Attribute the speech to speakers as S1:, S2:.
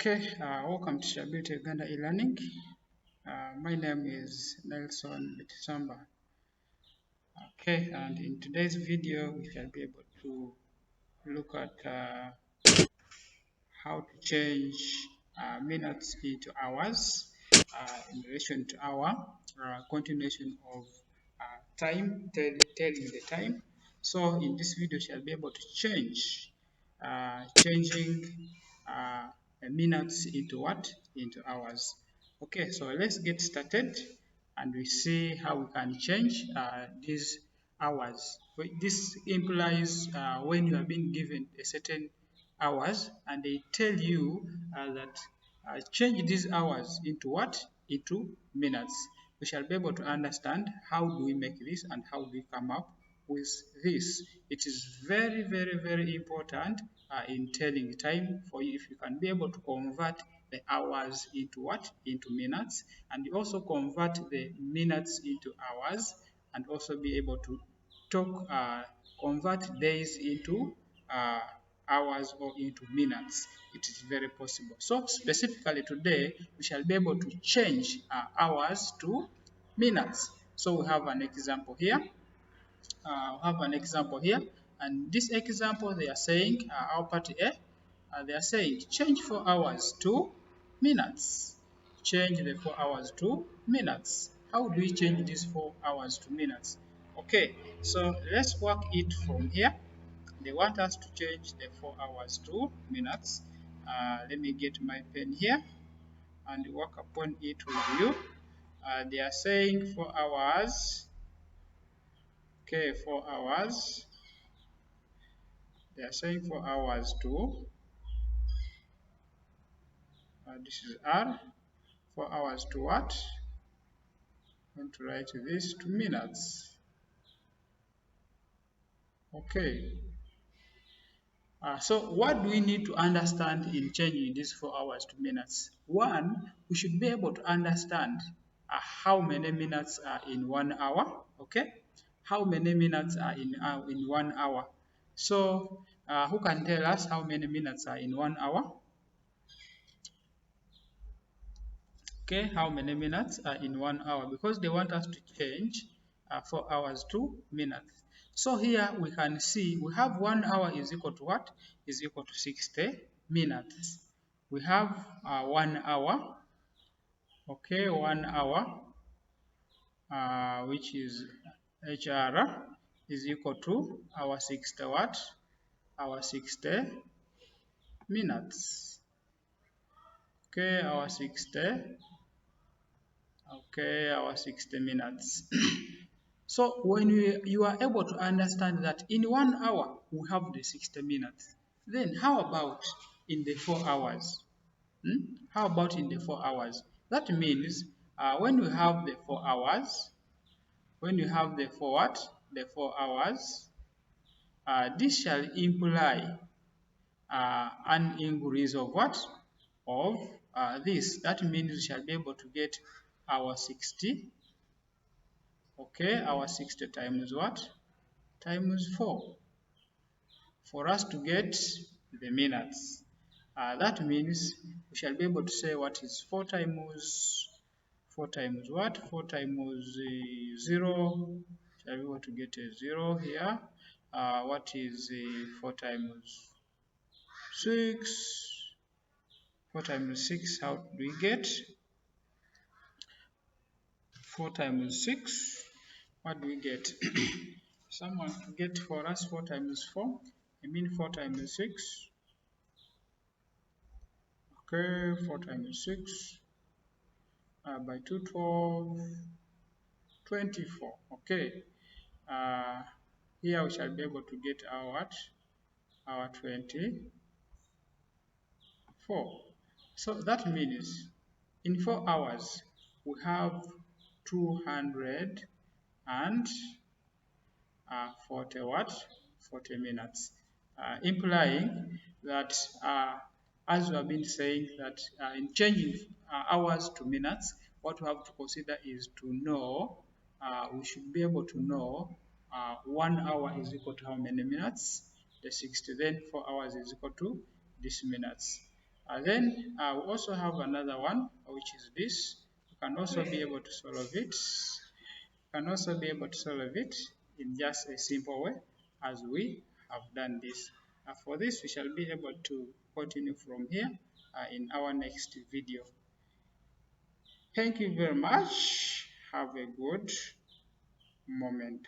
S1: Okay, welcome to Stability Uganda e-learning. My name is Nelson Bitisamba. Okay, and in today's video, we shall be able to look at how to change minutes into hours in relation to our continuation of time, telling the time. So in this video, we shall be able to change, changing minutes into what? Into hours. Okay, so let's get started and we see how we can change these hours. This implies when you are being given a certain hours and they tell you that change these hours into what? Into minutes. We shall be able to understand how do we make this and how do we come up with this. It is very, very, very important in telling time for you if you can be able to convert the hours into what? Into minutes, and you also convert the minutes into hours, and also be able to convert days into hours or into minutes. It is very possible. So specifically today, we shall be able to change hours to minutes. So we have an example here. And this example they are saying, our part A, they are saying change 4 hours to minutes. Change the 4 hours to minutes. How do we change these 4 hours to minutes? Okay, so let's work it from here. They want us to change the 4 hours to minutes. Let me get my pen here and work upon it with you. They are saying 4 hours. Okay, 4 hours. They are saying 4 hours to, this is R, 4 hours to what? I'm going to write this to minutes. Okay. So what do we need to understand in changing these 4 hours to minutes? One, we should be able to understand how many minutes are in 1 hour. Okay? How many minutes are in 1 hour? So who can tell us how many minutes are in 1 hour? Okay, how many minutes are in 1 hour? Because they want us to change 4 hours to minutes. So here we can see we have 1 hour is equal to what? Is equal to 60 minutes. We have 1 hour. Okay, 1 hour, which is HR, is equal to our 60 what? Our 60 minutes. Okay, our 60. Okay, our 60 minutes. So when you are able to understand that in 1 hour we have the 60 minutes, then how about in the 4 hours? How about in the 4 hours? That means when you have the 4 hours, when you have the 4 what? The 4 hours, this shall imply an increase of what? Of this. That means we shall be able to get our 60. Okay, our 60 times what? Times 4. For us to get the minutes. That means we shall be able to say what is 4 times what? 4 times 0. Shall be able to get a 0 here. What is 4 times 6? 4 times 6, how do we get? 4 times 6, what do we get? Someone get for us 4 times 4. I mean 4 times 6. Okay, 4 times 6 by 2, 12, 24. Okay, here we shall be able to get our what? Our 24. So that means in 4 hours we have 240 what? 40 minutes, implying that as we have been saying that in changing hours to minutes, what we have to consider is to know, we should be able to know 1 hour is equal to how many minutes? The 60. Then 4 hours is equal to these minutes. We also have another one, which is this. You can also be able to solve it. In just a simple way as we have done this. For this, we shall be able to continue from here in our next video. Thank you very much. Have a good moment.